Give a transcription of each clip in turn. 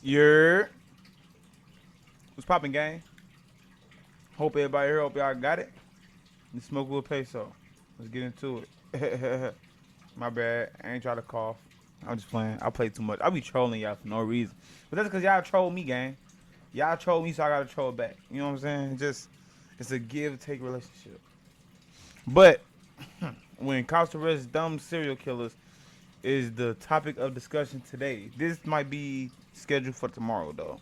You're what's poppin', gang? Hope everybody here. Hope y'all got it. The smoke will pay so. Let's get into it. My bad. I ain't trying to cough. I'm just playing. I play too much. I be trolling y'all for no reason. But that's because y'all troll me, gang. Y'all troll me, so I gotta troll back. You know what I'm saying? It's a give-take relationship. But when cops arrest dumb serial killers is the topic of discussion today. This might be scheduled for tomorrow, though.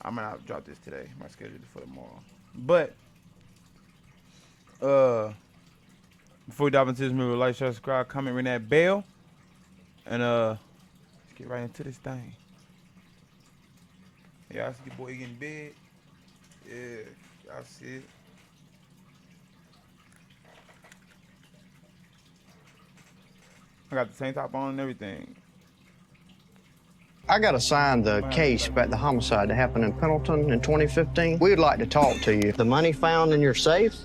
I might not drop this today. My schedule for tomorrow. But before we dive into this movie, like, share, subscribe, comment, ring that bell, and let's get right into this thing. Y'all see the boy getting big? Yeah, y'all see it. I got the same top on and everything. I got assigned the case about the homicide that happened in Pendleton in 2015. We'd like to talk to you. The money found in your safe,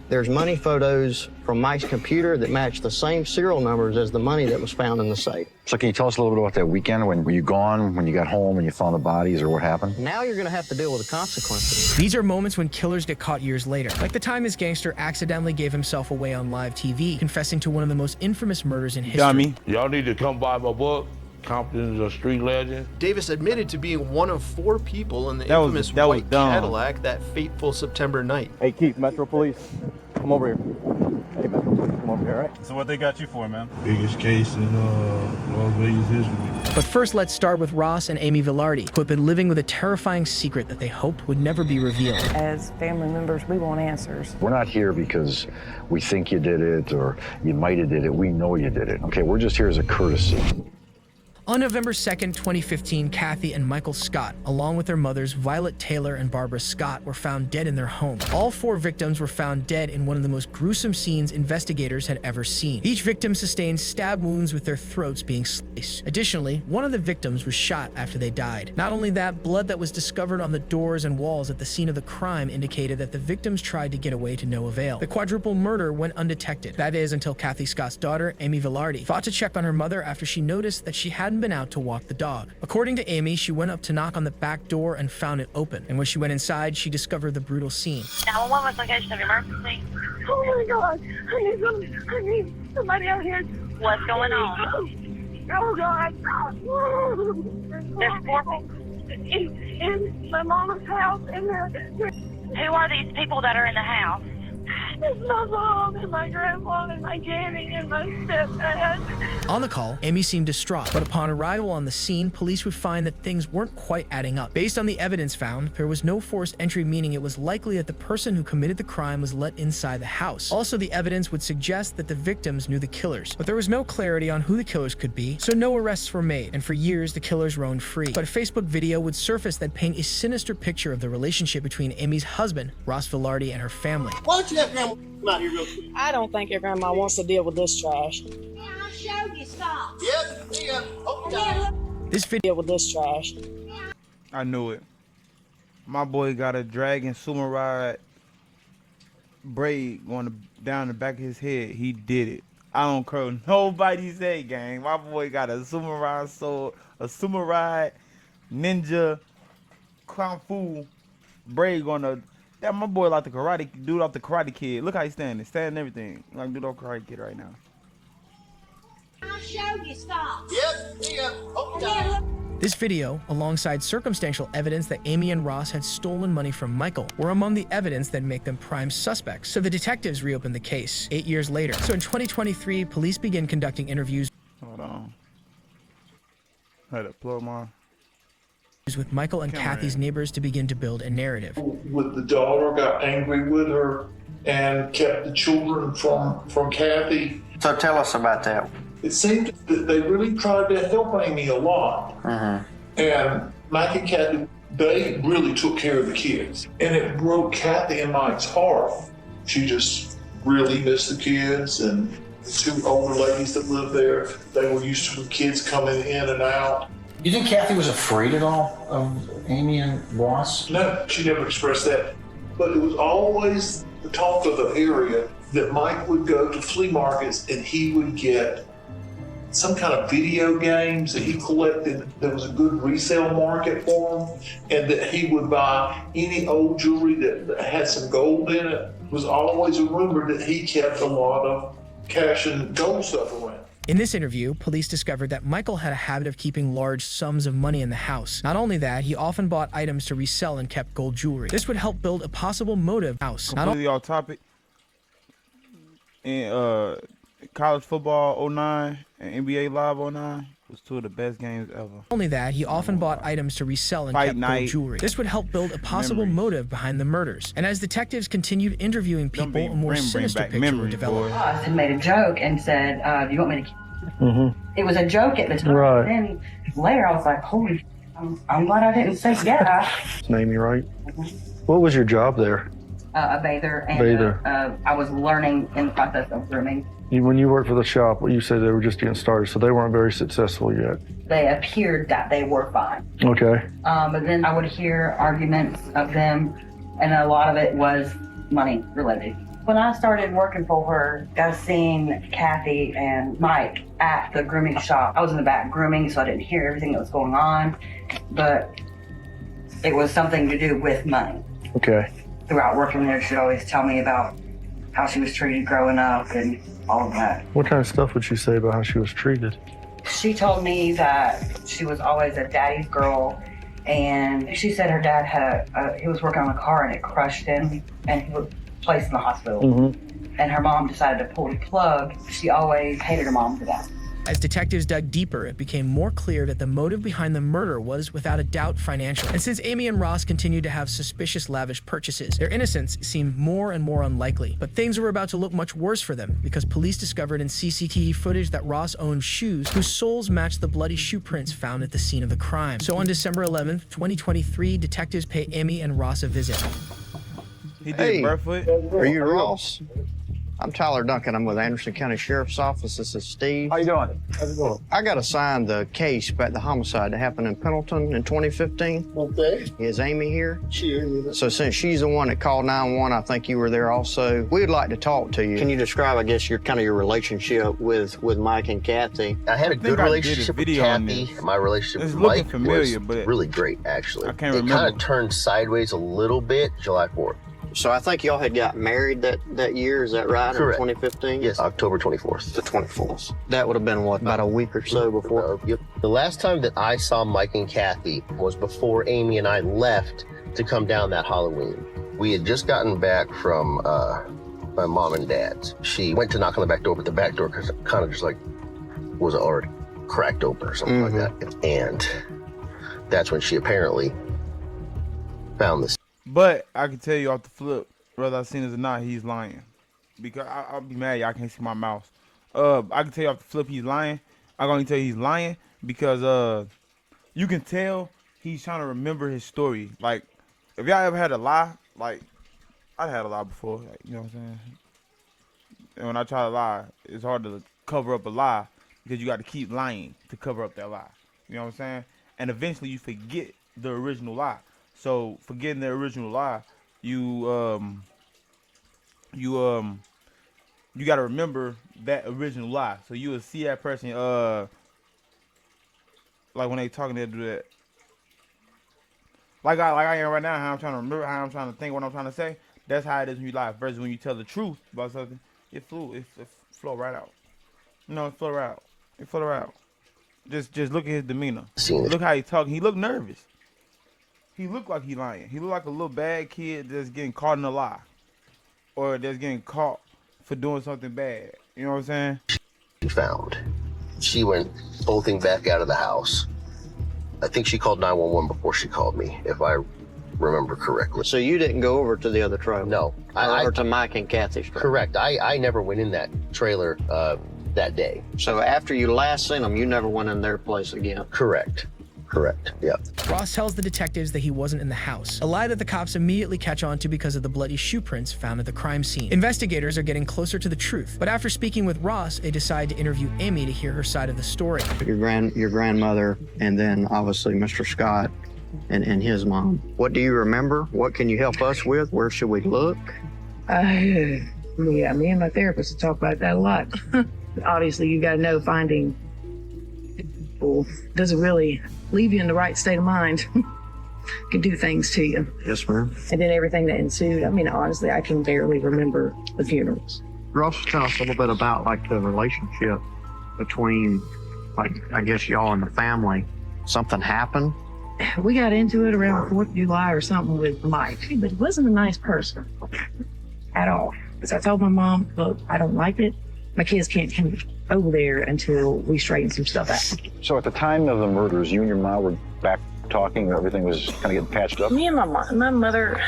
there's money photos from Mike's computer that match the same serial numbers as the money that was found in the safe. So can you tell us a little bit about that weekend? Were you gone when you got home and you found the bodies, or what happened? Now you're gonna have to deal with the consequences. These are moments when killers get caught years later. Like the time this gangster accidentally gave himself away on live TV, confessing to one of the most infamous murders in history. Dummy. Y'all need to come buy my book. Compton's a street legend. Davis admitted to being one of 4 people in the infamous white Cadillac that fateful September night. Hey, Keith, Metro Police, come over here. Hey, Metro Police, come over here, all right? So what they got you for, man? Biggest case in Las Vegas history. But first, let's start with Ross and Amy Velarde, who had been living with a terrifying secret that they hoped would never be revealed. As family members, we want answers. We're not here because we think you did it or you might have did it. We know you did it. Okay, we're just here as a courtesy. On November 2nd, 2015, Kathy and Michael Scott, along with their mothers, Violet Taylor and Barbara Scott, were found dead in their home. All 4 victims were found dead in one of the most gruesome scenes investigators had ever seen. Each victim sustained stab wounds with their throats being sliced. Additionally, one of the victims was shot after they died. Not only that, blood that was discovered on the doors and walls at the scene of the crime indicated that the victims tried to get away to no avail. The quadruple murder went undetected. That is, until Kathy Scott's daughter, Amy Velarde, thought to check on her mother after she noticed that she hadn't been out to walk the dog. According to Amy, she went up to knock on the back door and found it open. And when she went inside, she discovered the brutal scene. 911 was location of emergency. Oh my God, I need somebody out here. What's going on? Oh God. There's 4 in my mama's house, and Who are these people that are in the house? it's my mom and my grandma and my Jenny and my stepdad. On the call, Amy seemed distraught, but upon arrival on the scene, police would find that things weren't quite adding up. Based on the evidence found, there was no forced entry, meaning it was likely that the person who committed the crime was let inside the house. Also, the evidence would suggest that the victims knew the killers, but there was no clarity on who the killers could be, so no arrests were made, and for years the killers roamed free. But a Facebook video would surface that paint a sinister picture of the relationship between Amy's husband, Ross Velarde, and her family. Why don't you have grandma come out here real quick? I don't think your grandma wants to deal with this trash. I'll show you, stop. Yep, yeah. Oh, This video with this trash. I knew it. My boy got a dragon sumo ride braid going down the back of his head. He did it. I don't care nobody say, gang. My boy got a sumo ride sword, a sumo ride ninja kung fu braid going to. Yeah, my boy like the karate dude off the Karate Kid. Look how he's standing, everything like dude off Karate Kid right now. I'll show you, stop. Yep, yeah. Oh, This video, alongside circumstantial evidence that Amy and Ross had stolen money from Michael, were among the evidence that make them prime suspects. So the detectives reopened the case 8 years later. So in 2023, police began conducting interviews. Hold on. I had to plug my with Michael and Kathy's neighbors to begin to build a narrative. With the daughter, got angry with her and kept the children from Kathy. So tell us about that. It seemed that they really tried to help Amy a lot. And Mike and Kathy, they really took care of the kids. And it broke Kathy and Mike's heart. She just really missed the kids, and the 2 older ladies that lived there, they were used to the kids coming in and out. You think Kathy was afraid at all of Amy and Ross? No, she never expressed that. But it was always the talk of the area that Mike would go to flea markets and he would get some kind of video games that he collected. There was a good resale market for them, and that he would buy any old jewelry that had some gold in it. It was always a rumor that he kept a lot of cash and gold stuff around. In this interview, police discovered that Michael had a habit of keeping large sums of money in the house. Not only that, he often bought items to resell and kept gold jewelry. This would help build a possible motive house. Completely off topic. In college football 09 and NBA Live 09 was two of the best games ever. Not only that, he often bought items to resell and Fight kept night. gold jewelry. This would help build a possible motive behind the murders. And as detectives continued interviewing people, a more sinister picture would develop. And made a joke and said, do you want me to It was a joke at the time. Right. Then later I was like, holy, I'm glad I didn't say yeah. Name you right? What was your job there? A bather, and I was learning in the process of grooming. When you worked for the shop, you said they were just getting started, so they weren't very successful yet. They appeared that they were fine. Okay. But then I would hear arguments of them, and a lot of it was money related. When I started working for her, I seen Kathy and Mike at the grooming shop. I was in the back grooming, so I didn't hear everything that was going on, but it was something to do with money. Okay. Throughout working there, she'd always tell me about how she was treated growing up and all of that. What kind of stuff would she say about how she was treated? She told me that she was always a daddy's girl, and she said her dad had he was working on a car and it crushed him, and he was placed in the hospital. And her mom decided to pull the plug. She always hated her mom for that. As detectives dug deeper, it became more clear that the motive behind the murder was, without a doubt, financial. And since Amy and Ross continued to have suspicious, lavish purchases, their innocence seemed more and more unlikely. But things were about to look much worse for them, because police discovered in CCTV footage that Ross owned shoes whose soles matched the bloody shoe prints found at the scene of the crime. So on December 11th, 2023, detectives pay Amy and Ross a visit. He did barefoot. Are you Ross? I'm Tyler Duncan. I'm with Anderson County Sheriff's Office. This is Steve. How you doing? How's it going? I got assigned the case about the homicide that happened in Pendleton in 2015. Okay. Is Amy here? She is. So since she's the one that called 911, I think you were there also. We'd like to talk to you. Can you describe, I guess, your relationship with Mike and Kathy? I had a good relationship with Kathy. My relationship with Mike was really great, actually. I can't remember. It kind of turned sideways a little bit July 4th. So I think y'all had got married that year, is that right? Correct. In 2015? Yes, October 24th. The 24th. That would have been, what, about a week or so before? Yep. The last time that I saw Mike and Kathy was before Amy and I left to come down that Halloween. We had just gotten back from my mom and dad's. She went to knock on the back door, but the back door kind of just like was already cracked open or something like that. And that's when she apparently found this. But I can tell you off the flip, whether I've seen it or not, he's lying. Because I'll be mad y'all can't see my mouse. I can tell you off the flip he's lying. I'm going to tell you he's lying because you can tell he's trying to remember his story. Like, if y'all ever had a lie, like, I had a lie before. Like, you know what I'm saying? And when I try to lie, it's hard to cover up a lie because you got to keep lying to cover up that lie. You know what I'm saying? And eventually you forget the original lie. So forgetting the original lie, you got to remember that original lie. So you will see that person like when they talking, they do that. Like I am right now, how I'm trying to remember, how I'm trying to think what I'm trying to say. That's how it is when you lie. Versus when you tell the truth about something, it flow right out. No, it flow right out. It flow right out. Just look at his demeanor. Look how he talking. He look nervous. He looked like he lying. He looked like a little bad kid that's getting caught in a lie. Or that's getting caught for doing something bad. You know what I'm saying? She found. She went bolting back out of the house. I think she called 911 before she called me, if I remember correctly. So you didn't go over to the other trailer? No. Or to Mike and Kathy's trailer? Correct. I never went in that trailer that day. So after you last seen them, you never went in their place again? Correct. Correct, yeah. Ross tells the detectives that he wasn't in the house, a lie that the cops immediately catch on to because of the bloody shoe prints found at the crime scene. Investigators are getting closer to the truth, but after speaking with Ross, they decide to interview Amy to hear her side of the story. Your grandmother, and then obviously Mr. Scott and his mom. What do you remember? What can you help us with? Where should we look? Yeah, me and my therapist talk about that a lot. Obviously, you got to know finding people doesn't really leave you in the right state of mind. Can do things to you. Yes, ma'am. And then everything that ensued, I mean, honestly, I can barely remember the funerals. Ross, tell us a little bit about like the relationship between, like, I guess y'all and the family. Something happened? We got into it around 4th of July or something with Mike, but he wasn't a nice person at all. So I told my mom, look, I don't like it. My kids can't come over there until we straighten some stuff out. So at the time of the murders, you and your mom were back talking, everything was kind of getting patched up? Me and my mother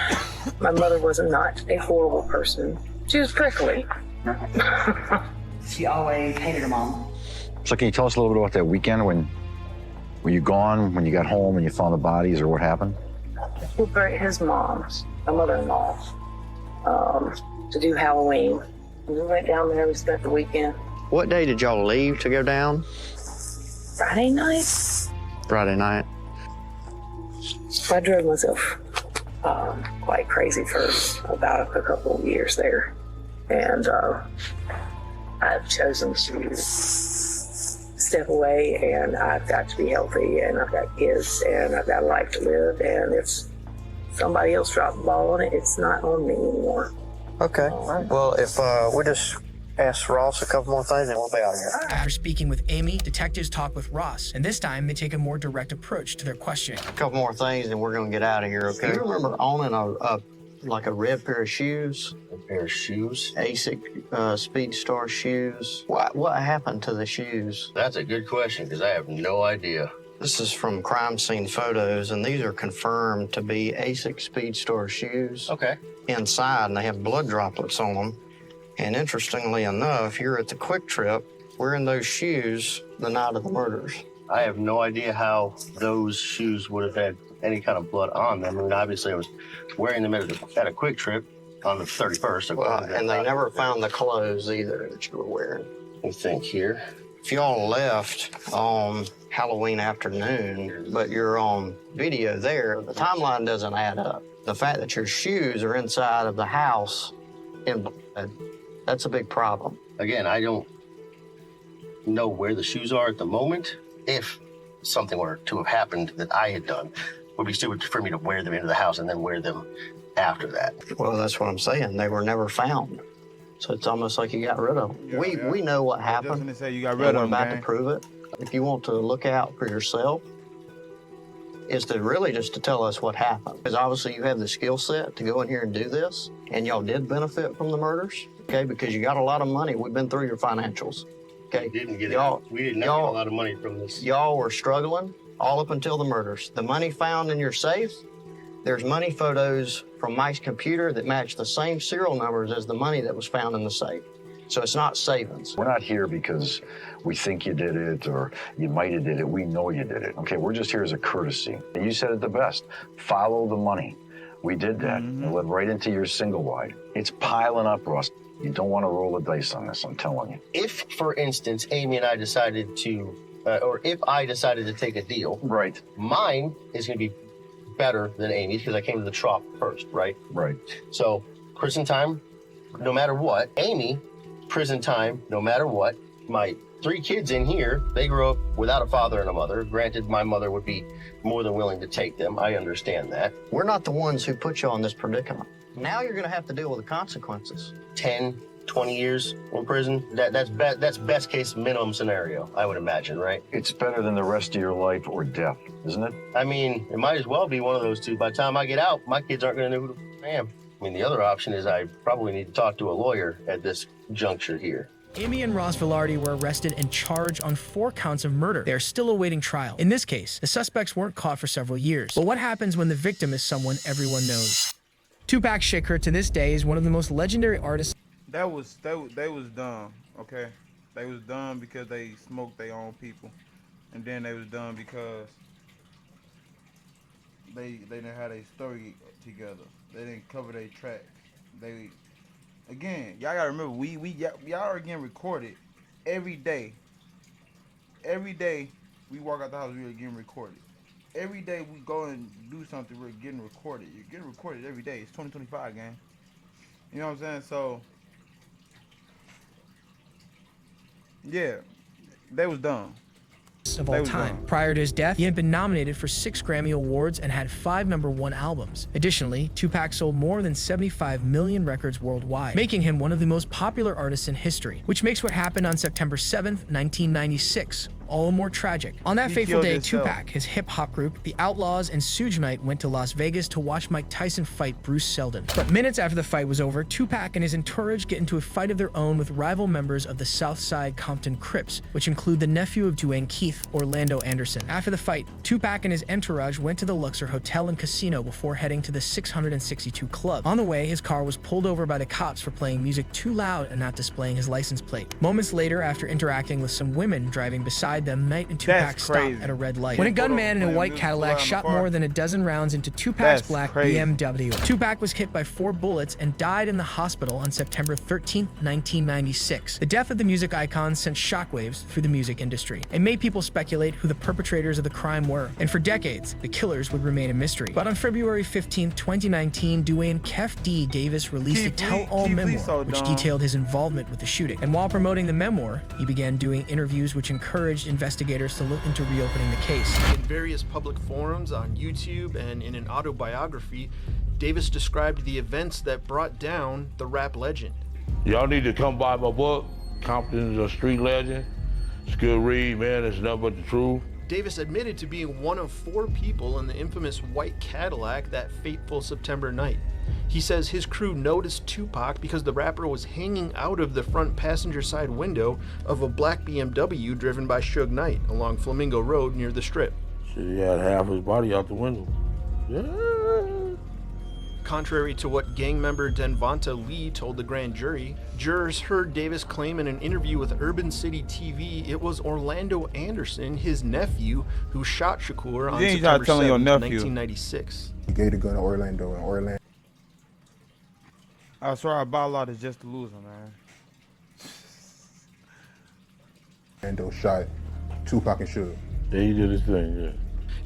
was not a horrible person. She was prickly. She always hated her mom. So can you tell us a little bit about that weekend when were you gone, when you got home and you found the bodies, or what happened? We buried his mom's, my mother-in-law, to do Halloween. We went down there, we spent the weekend. What day did y'all leave to go down? Friday night. Friday night. I drove myself quite crazy for about a couple of years there. And I've chosen to step away, and I've got to be healthy, and I've got kids, and I've got a life to live, and if somebody else dropped the ball on it, it's not on me anymore. Okay. Well, if we just ask Ross a couple more things and we'll be out of here. After speaking with Amy, detectives talk with Ross, and this time they take a more direct approach to their questioning. A couple more things and we're going to get out of here, okay? You remember owning a red pair of shoes? A pair of shoes? ASIC Speedstar shoes. What happened to the shoes? That's a good question, because I have no idea. This is from crime scene photos, and these are confirmed to be ASIC Speedstar shoes. Okay. Inside, and they have blood droplets on them. And interestingly enough, you're at the Quick Trip wearing those shoes the night of the murders. I have no idea how those shoes would have had any kind of blood on them. I mean, obviously I was wearing them at a Quick Trip on the 31st. Well, and they never found the clothes either that you were wearing. Let me think here. If y'all left on Halloween afternoon, but you're on video there, the timeline doesn't add up. The fact that your shoes are inside of the house in blood, that's a big problem. Again, I don't know where the shoes are at the moment. If something were to have happened that I had done, it would be stupid for me to wear them into the house and then wear them after that. Well, that's what I'm saying. They were never found. So it's almost like you got rid of them. We know what happened. Just say you got rid of them, we're about gang. to prove it. If you want to look out for yourself, is to really just to tell us what happened. Because obviously you have the skill set to go in here and do this, and y'all did benefit from the murders, okay? Because you got a lot of money. We've been through your financials, okay? We did not get a lot of money from this. Y'all were struggling all up until the murders. The money found in your safe, there's money photos from Mike's computer that match the same serial numbers as the money that was found in the safe. So it's not savings. We're not here because we think you did it or you might have did it. We know you did it. Okay, we're just here as a courtesy. And you said it the best. Follow the money. We did that. It led right into your single wide. It's piling up, Ross. You don't want to roll the dice on this, I'm telling you. If, for instance, Amy and I decided to, or if I decided to take a deal, right, mine is going to be better than Amy's because I came to the trop first, right? Right. So prison time, no matter what. Amy, prison time, no matter what. My 3 kids in here, they grew up without a father and a mother. Granted, my mother would be more than willing to take them. I understand that. We're not the ones who put you on this predicament. Now you're going to have to deal with the consequences. 10, 20 years in prison, that's best case minimum scenario, I would imagine, right? It's better than the rest of your life or death, isn't it? I mean, it might as well be one of those two. By the time I get out, my kids aren't going to know who the I am. I mean, the other option is I probably need to talk to a lawyer at this juncture here. Amy and Ross Velarde were arrested and charged on 4 counts of murder. They are still awaiting trial. In this case, the suspects weren't caught for several years. But what happens when the victim is someone everyone knows? Tupac Shakur to this day is one of the most legendary artists. They was dumb, okay? They was dumb because they smoked their own people. And then they was dumb because they didn't have a story together. They didn't cover their tracks. Again, y'all gotta remember, y'all are getting recorded every day. Every day we walk out the house, we're getting recorded. Every day we go and do something, we're getting recorded. You're getting recorded every day. It's 2025, gang. You know what I'm saying? So, yeah, they was dumb. of all time. Prior to his death, he had been nominated for 6 Grammy Awards and had 5 #1 albums. Additionally, Tupac sold more than 75 million records worldwide, making him one of the most popular artists in history, which makes what happened on September 7th, 1996, all the more tragic. On that fateful day, Tupac, his hip-hop group, the Outlaws, and Suge Knight went to Las Vegas to watch Mike Tyson fight Bruce Seldon. But minutes after the fight was over, Tupac and his entourage get into a fight of their own with rival members of the Southside Compton Crips, which include the nephew of Dwayne Keith, Orlando Anderson. After the fight, Tupac and his entourage went to the Luxor Hotel and Casino before heading to the 662 Club. On the way, his car was pulled over by the cops for playing music too loud and not displaying his license plate. Moments later, after interacting with some women driving beside them, Knight and Tupac stopped at a red light. When a gunman in a white Cadillac shot more than a dozen rounds into Tupac's black BMW. Tupac was hit by 4 bullets and died in the hospital on September 13, 1996. The death of the music icon sent shockwaves through the music industry and made people speculate who the perpetrators of the crime were. And for decades, the killers would remain a mystery. But on February 15, 2019, Dwayne Kef D. Davis released a tell-all memoir which detailed his involvement with the shooting. And while promoting the memoir, he began doing interviews which encouraged investigators to look into reopening the case. In various public forums, on YouTube, and in an autobiography, Davis described the events that brought down the rap legend. Y'all need to come buy my book, Compton is a Street Legend. It's a good read, man. It's nothing but the truth. Davis admitted to being one of 4 people in the infamous white Cadillac that fateful September night. He says his crew noticed Tupac because the rapper was hanging out of the front passenger side window of a black BMW driven by Suge Knight along Flamingo Road near the Strip. Shit, he had half his body out the window. Yeah. Contrary to what gang member Denvonta Lee told the grand jury, jurors heard Davis claim in an interview with Urban City TV it was Orlando Anderson, his nephew, who shot Shakur on September 7, 1996. He gave the gun to Orlando, and Orlando. I swear I bought a lot is just to lose him, man. Orlando shot Tupac and Suge. Yeah, he did his thing, yeah.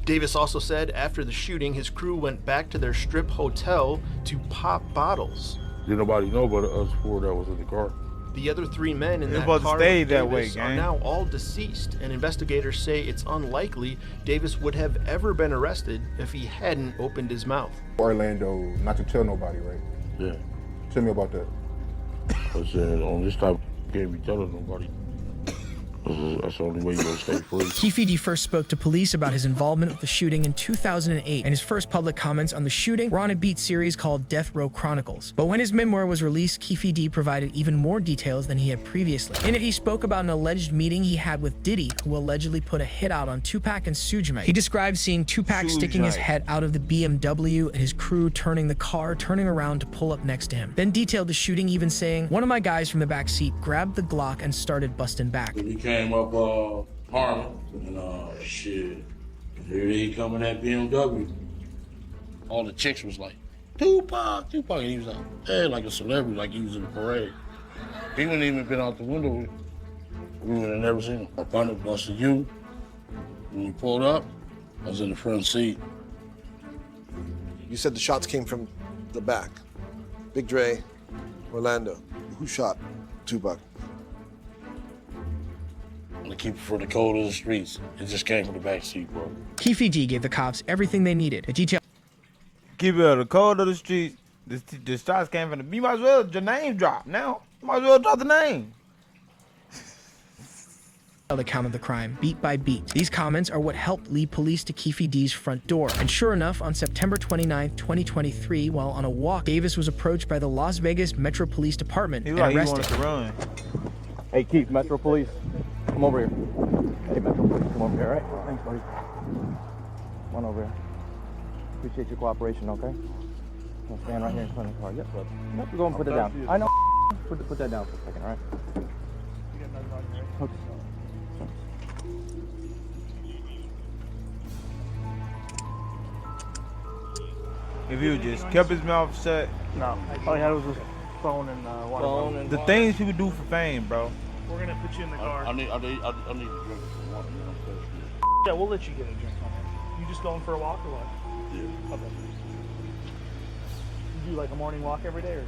Davis also said after the shooting, his crew went back to their Strip hotel to pop bottles. Did nobody know but us 4 that was in the car? The other 3 men in that supposed to car stay with that way, Davis are gang. now all deceased, and investigators say it's unlikely Davis would have ever been arrested if he hadn't opened his mouth. Orlando, not to tell nobody, right? Yeah. Tell me about that. I said, on this type, can't be telling nobody. That's the only way you're gonna stay free. Keefe D first spoke to police about his involvement with the shooting in 2008, and his first public comments on the shooting were on a beat series called Death Row Chronicles. But when his memoir was released, Keefe D provided even more details than he had previously. In it, he spoke about an alleged meeting he had with Diddy, who allegedly put a hit out on Tupac and Suge Knight. He described seeing Tupac sticking his head out of the BMW and his crew turning around to pull up next to him. Then detailed the shooting, even saying, "One of my guys from the back seat grabbed the Glock and started busting back." We came up Harlem, and shit, here he come in that BMW. All the chicks was like, Tupac, Tupac, and he was like, hey, like a celebrity, like he was in the parade. He wouldn't even been out the window. We would have never seen him. I found it, busted you. When you pulled up, I was in the front seat. You said the shots came from the back. Big Dre, Orlando. Who shot Tupac? To keep it for the code of the streets. It just came from the back seat, bro. Keefe D gave the cops everything they needed. The detail. Keep it on the code of the streets. The shots came from the. You might as well your name drop now. You might as well drop the name. The account of the crime, beat by beat. These comments are what helped lead police to Keefe D's front door. And sure enough, on September 29, 2023, while on a walk, Davis was approached by the Las Vegas Metro Police Department and arrested. He wanted to run. Hey, Keith, Metro Police, come over here. Hey, Metro Police, come over here, all right? Thanks, buddy. Come on over here. Appreciate your cooperation, okay? I'll stand right here in front of the car. Yep, bud. Yep, go and put it down. I know. Put that down for a second, all right? Okay. If he just kept his mouth shut. No, all he had was his phone and water. The things people do for fame, bro. We're gonna put you in the car. I need a drink of water. Yeah, we'll let you get a drink. You just going for a walk or what? Yeah. Okay. You do like a morning walk every day, or?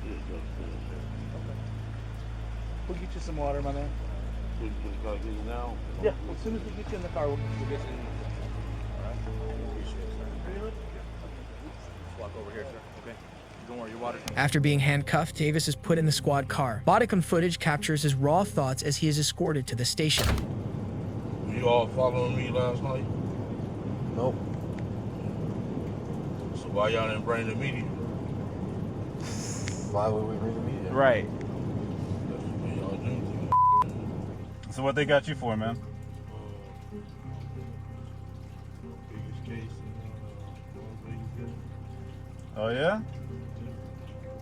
Yeah, okay. We'll get you some water, my man. We gotta get you now. Yeah, as soon as we get you in the car, we'll get you in the car. All right? Appreciate it, sir. Just walk over here, sir. Okay? Don't worry, your water's coming. After being handcuffed, Davis is put in the squad car. Bodicon footage captures his raw thoughts as he is escorted to the station. Were you all following me last night? Nope. So why y'all didn't bring the media? Why would we bring the media? Right. That's what y'all do. So what they got you for, man? Biggest case. Oh yeah?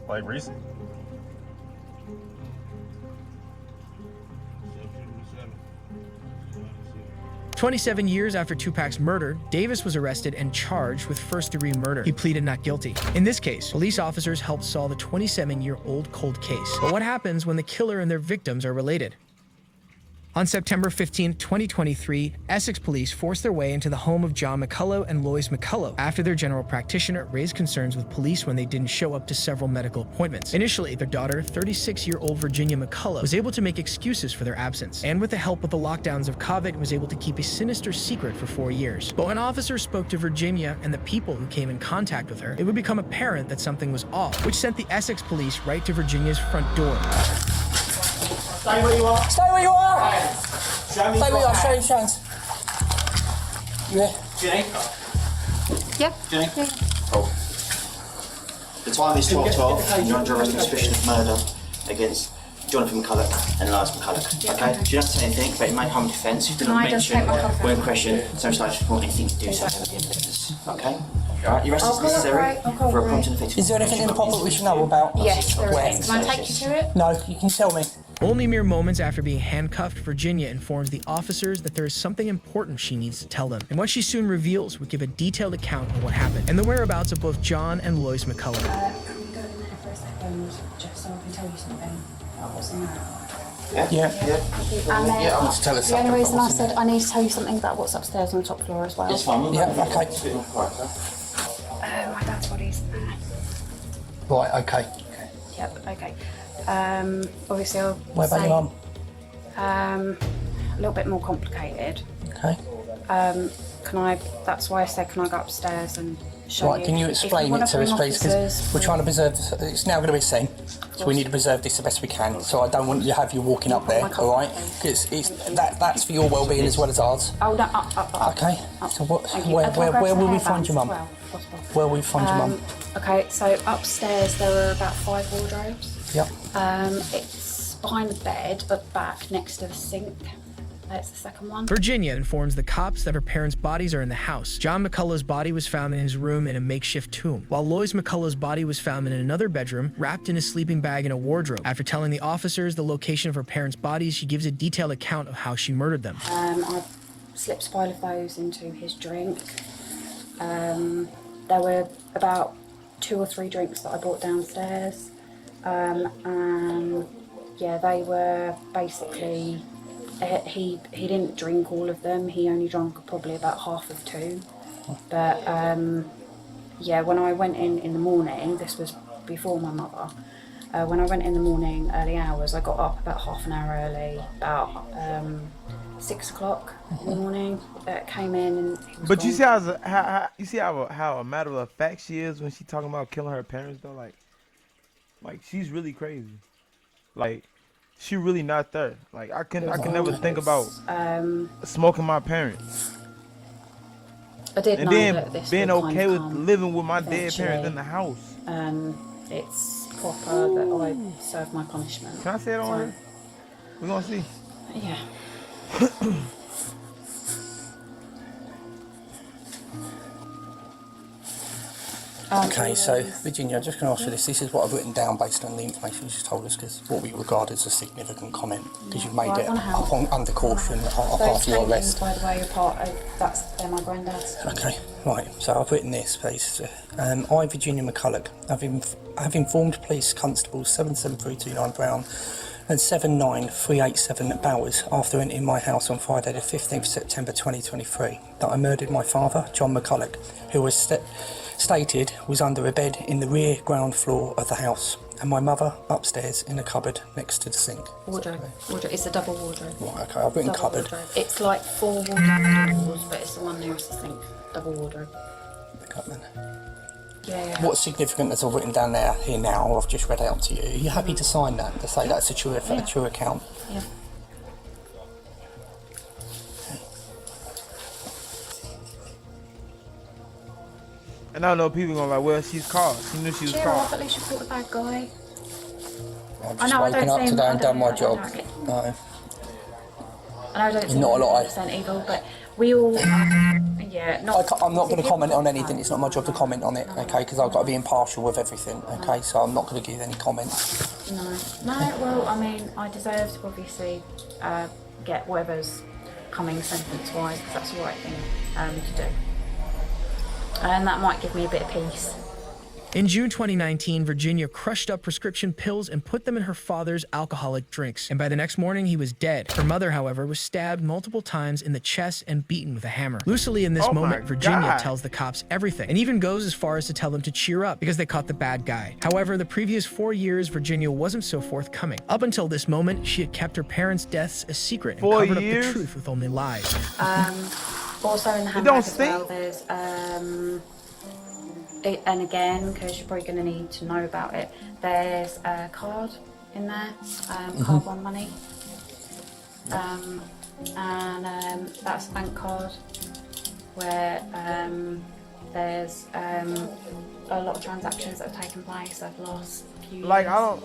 Like recent? 27 years after Tupac's murder, Davis was arrested and charged with first-degree murder. He pleaded not guilty. In this case, police officers helped solve a 27-year-old cold case. But what happens when the killer and their victims are related? On September 15, 2023, Essex police forced their way into the home of John McCullough and Lois McCullough after their general practitioner raised concerns with police when they didn't show up to several medical appointments. Initially, their daughter, 36-year-old Virginia McCullough, was able to make excuses for their absence, and with the help of the lockdowns of COVID, was able to keep a sinister secret for 4 years. But when officers spoke to Virginia and the people who came in contact with her, it would become apparent that something was off, which sent the Essex police right to Virginia's front door. Stay where you are. Stay where you are. Show me. Stay where you are. Show your hands. You here? Jenny? Yep. Jenny? Yeah. Cool. The time is 12:12 and you're under arrest on suspicion of murder against Jonathan McCullough and Lois McCullough. Okay? You don't have to say anything, but it may come in defence. If you do not mention or in question, so much like to report anything to do so with the evidence. Okay? Alright, your arrest is necessary for a prompt and effective. Is there anything in the pocket we should know about? Yes, there is. Can I take you to it? No, you can tell me. Only mere moments after being handcuffed, Virginia informs the officers that there is something important she needs to tell them. And what she soon reveals would give a detailed account of what happened and the whereabouts of both John and Lois McCullough. Can we go in there for a second, just so I can tell you something about what's in there? Yeah. And then Yeah, I want to tell us the only something reason about I what's said I need to tell you something about what's upstairs on the top floor as well. It's fine. Yeah, okay. My dad's body's in there. Right, okay. Yep, okay. Obviously I'll Where about say, your mum? a little bit more complicated. Okay. That's why I said, can I go upstairs and show Right, you? can you If explain wanna it to us, bring please? Because officers, we're trying to preserve. It's now going to be seen, so we need to preserve this the best we can. So I don't want you to have you walking up there, all right? Because that's for your well-being as well as ours. Oh, no, up. Okay. So what? Thank you. Where Can I grab some will we hairbands find your as mum? well, if possible? Where will we find your mum? Okay, so upstairs there were about 5 wardrobes. Yep. It's behind the bed, but back next to the sink. That's the second one. Virginia informs the cops that her parents' bodies are in the house. John McCullough's body was found in his room in a makeshift tomb, while Lois McCullough's body was found in another bedroom, wrapped in a sleeping bag in a wardrobe. After telling the officers the location of her parents' bodies, she gives a detailed account of how she murdered them. I slipped a pile of those into his drink. There were about 2 or 3 drinks that I brought downstairs. And yeah, they were basically, he didn't drink all of them. He only drank probably about half of 2. But yeah, when I went in the morning, this was before my mother. When I went in the morning, early hours, I got up about half an hour early, about 6 o'clock in the morning. Came in and he was But you gone. see how a matter of fact she is when she talking about killing her parents though, like she's really crazy. Like she really not there. Like I can never think about smoking my parents. I did and know then that this being would kind okay of with come living with my dead eventually. parents in the house. It's proper that I serve my punishment. Can I say it on here? We're gonna see. Yeah. Okay, so Virginia, I'm just going to ask you this. This is what I've written down based on the information you just told us, because what we regard as a significant comment, because you've made it under caution after your arrest. By the way, they're my granddad's. Okay, right. So I've written this, please. I, Virginia McCullough, have informed police constables 77329 Brown and 79387 Bowers after entering my house on Friday the 15th September 2023 that I murdered my father, John McCullough, who was stated was under a bed in the rear ground floor of the house. And my mother upstairs in a cupboard next to the sink. Wardrobe. It's a double wardrobe. Right, okay, I've written Double cupboard. wardrobe. It's like 4 wardrobe doors, but it's the one nearest the sink. Double wardrobe. The cupboard. Yeah. What's significant as I've written down here now, I've just read out to you. Are you happy to sign that, to say that's a true account? Yeah. And I know people gonna like, well, she's caught. She knew she was Cheer caught. up, at least you caught the bad guy. I've I just know, I woken don't up seem- today I and don't- done my I don't job. like it. No. I know I don't seem Not a lot, 100% evil, but we all, yeah, not. I'm not going to comment on anything. It's not my job to comment on it, okay? Because I've got to be impartial with everything, okay? So I'm not going to give any comment. No, well, I mean, I deserve to obviously get whatever's coming sentence-wise, because that's the right thing to do. And that might give me a bit of peace. In June 2019, Virginia crushed up prescription pills and put them in her father's alcoholic drinks. And by the next morning, he was dead. Her mother, however, was stabbed multiple times in the chest and beaten with a hammer. Lucidly, in this Oh my moment, Virginia God. tells the cops everything and even goes as far as to tell them to cheer up because they caught the bad guy. However, the previous 4 years, Virginia wasn't so forthcoming. Up until this moment, she had kept her parents' deaths a secret and 4 covered up years? the truth with only lies. Also in the It handbag don't as stink. well, there's and again, because you're probably going to need to know about it, there's a card in there, card one money, and that's a bank card where there's a lot of transactions that have taken place over the last few years. Like, I don't.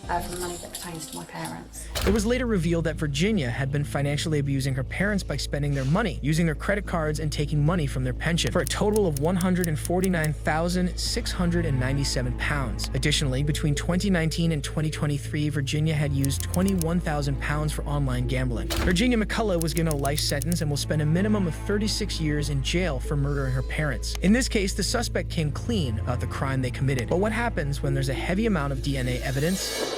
From money that pertains to my parents. It was later revealed that Virginia had been financially abusing her parents by spending their money, using their credit cards, and taking money from their pension, for a total of £149,697. Additionally, between 2019 and 2023, Virginia had used £21,000 for online gambling. Virginia McCullough was given a life sentence and will spend a minimum of 36 years in jail for murdering her parents. In this case, the suspect came clean about the crime they committed. But what happens when there's a heavy amount of DNA evidence?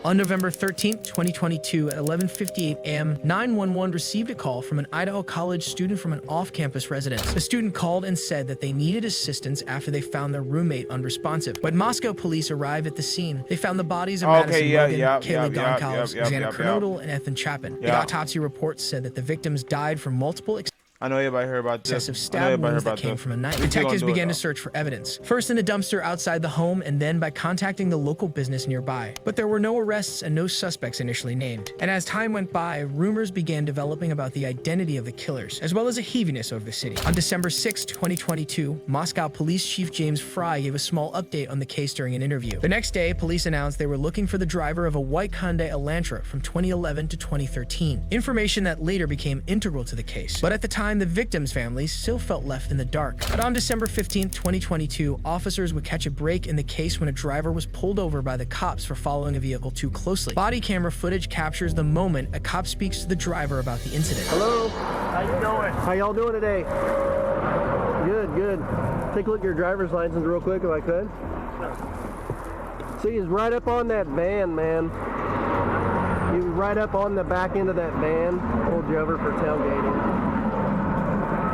On November 13, 2022, at 11:58 a.m., 911 received a call from an Idaho College student from an off-campus residence. The student called and said that they needed assistance after they found their roommate unresponsive. When Moscow police arrived at the scene, they found the bodies of Madison Logan, Kaylee Goncalves, Xana Kernodle, and Ethan Chapin. The autopsy report said that the victims died from multiple I know everybody heard about this. excessive stab wounds that came from a knife. Detectives began to search for evidence, first in a dumpster outside the home and then by contacting the local business nearby. But there were no arrests and no suspects initially named. And as time went by, rumors began developing about the identity of the killers, as well as a heaviness over the city. On December 6, 2022, Moscow Police Chief James Fry gave a small update on the case during an interview. The next day, police announced they were looking for the driver of a white Hyundai Elantra from 2011 to 2013, information that later became integral to the case. But at the time, the victims' families still felt left in the dark. But on December 15, 2022, officers would catch a break in the case when a driver was pulled over by the cops for following a vehicle too closely. Body camera footage captures the moment a cop speaks to the driver about the incident. Hello. How you doing? How y'all doing today? Good, good. Take a look at your driver's license real quick if I could. See, he's right up on that van, man. He was right up on the back end of that van. Pulled you over for tailgating.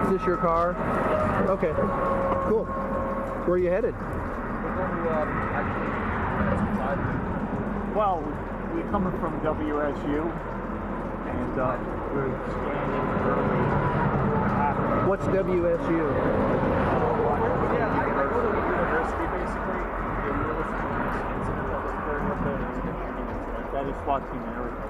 Is this your car? Okay. Cool. Where are you headed? Well, we're coming from WSU, and we're scanning early. What's WSU? Yeah, I go to university basically. And we're listening to this incident that was occurring up there. That is SWAT team and everything.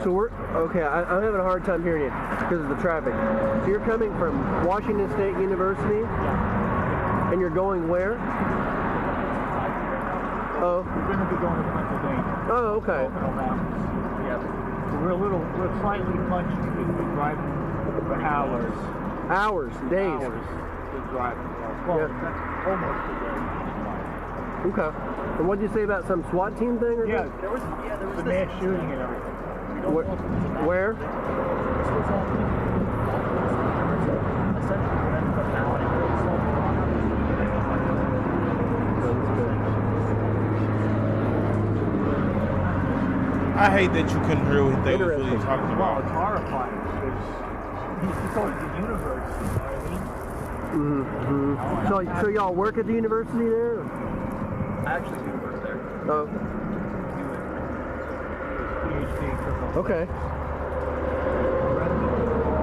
So we're okay. I'm having a hard time hearing you because of the traffic. So you're coming from Washington State University, and you're going where? Oh. We're going to be going to Pennsylvania. Oh, okay. Yeah. We're slightly punchy because we're driving for hours. Hours, days. Hours. We're driving. Well, almost a day. Okay. And what did you say about some SWAT team thing? Or Yeah, there was a mass shooting and everything. Where? I hate that you couldn't hear what they were really talking Well, about. it's horrifying. It's going to the university, you know what I mean? So y'all work at the university there? I actually do work there. Oh, okay.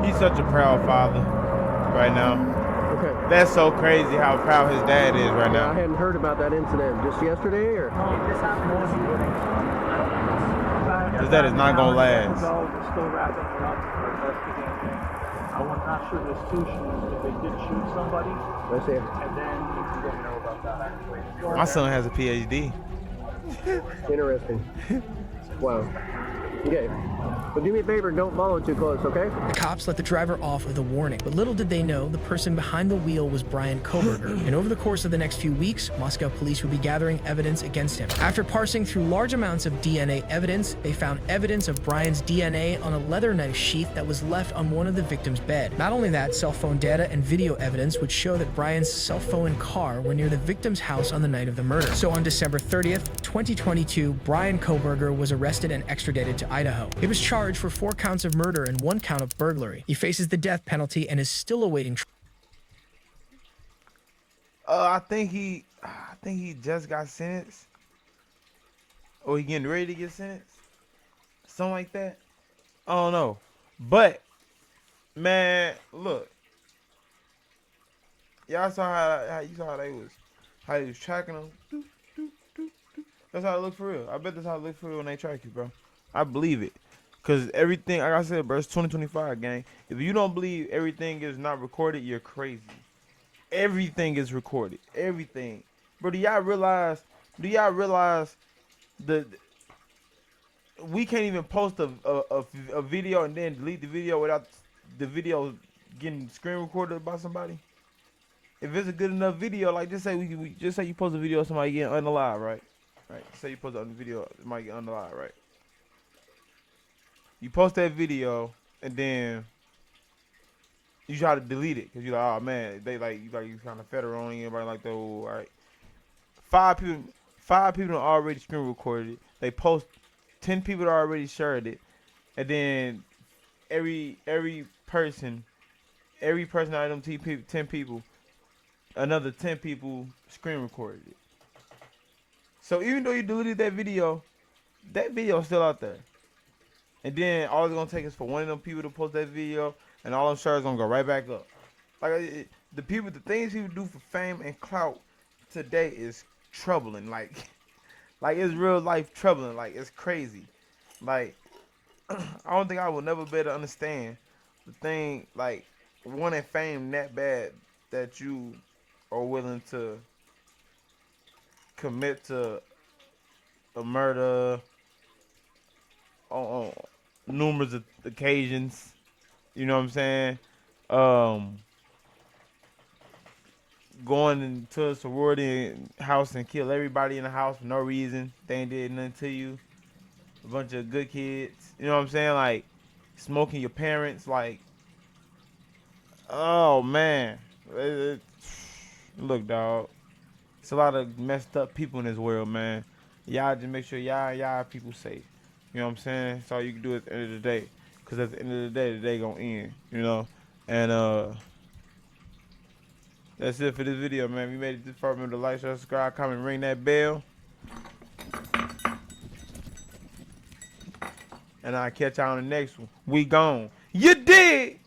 He's such a proud father right now. Okay. That's so crazy how proud his dad is right I now. hadn't heard about that incident. Just yesterday, or? This happened this evening. His dad is not gonna last. We're still wrapping it up, investigating. I'm not sure there's two shootings, but they did shoot somebody. Let's see. And then we didn't know about that actually. My son has a PhD. Interesting. Wow. Okay. Well, do me a favor, don't follow too close, okay? The cops let the driver off with a warning, but little did they know the person behind the wheel was Brian Koberger. And over the course of the next few weeks, Moscow police would be gathering evidence against him. After parsing through large amounts of DNA evidence, they found evidence of Brian's DNA on a leather knife sheath that was left on one of the victims' bed. Not only that, cell phone data and video evidence would show that Brian's cell phone and car were near the victim's house on the night of the murder. So on December 30th, 2022, Brian Koberger was arrested and extradited to Idaho. He was charged for 4 counts of murder and 1 count of burglary. He faces the death penalty and is still awaiting trial. I think he just got sentenced, or he getting ready to get sentenced, something like that. I don't know, but man, look, y'all saw how you saw how they was tracking them. That's how it look for real. I bet that's how it look for real when they track you, bro. I believe it. Cause everything, like I said, bro, it's 2025, gang. If you don't believe everything is not recorded, you're crazy. Everything is recorded. Everything, bro. Do y'all realize the we can't even post a video and then delete the video without the video getting screen recorded by somebody? If it's a good enough video, like just say we just say you post a video of somebody getting unalive, right? Right. Say you post a video, somebody get unalive, right? You post that video and then you try to delete it because you're like, oh man, they like you kind of federal on anybody like that. All right, 5 people already screen recorded it. They post 10 people that already shared it, and then every person out of them 10 people, another 10 people screen recorded it. So even though you deleted that video is still out there. And then all it's gonna take is for one of them people to post that video, and all them shares gonna go right back up. Like the things people do for fame and clout today is troubling. Like it's real life troubling. Like it's crazy. Like I don't think I will never be able to understand the thing like wanting fame that bad that you are willing to commit to a murder on numerous occasions, you know what I'm saying? Going into a sorority house and kill everybody in the house for no reason. They ain't did nothing to you. A bunch of good kids, you know what I'm saying? Like smoking your parents, like, oh man. Look, dog. It's a lot of messed up people in this world, man. Y'all just make sure y'all people safe. You know what I'm saying? That's all you can do at the end of the day. Because at the end of the day gonna end, you know? And that's it for this video, man. We made it this far. Remember to like, share, subscribe, comment, ring that bell. And I'll catch y'all on the next one. We gone. You did!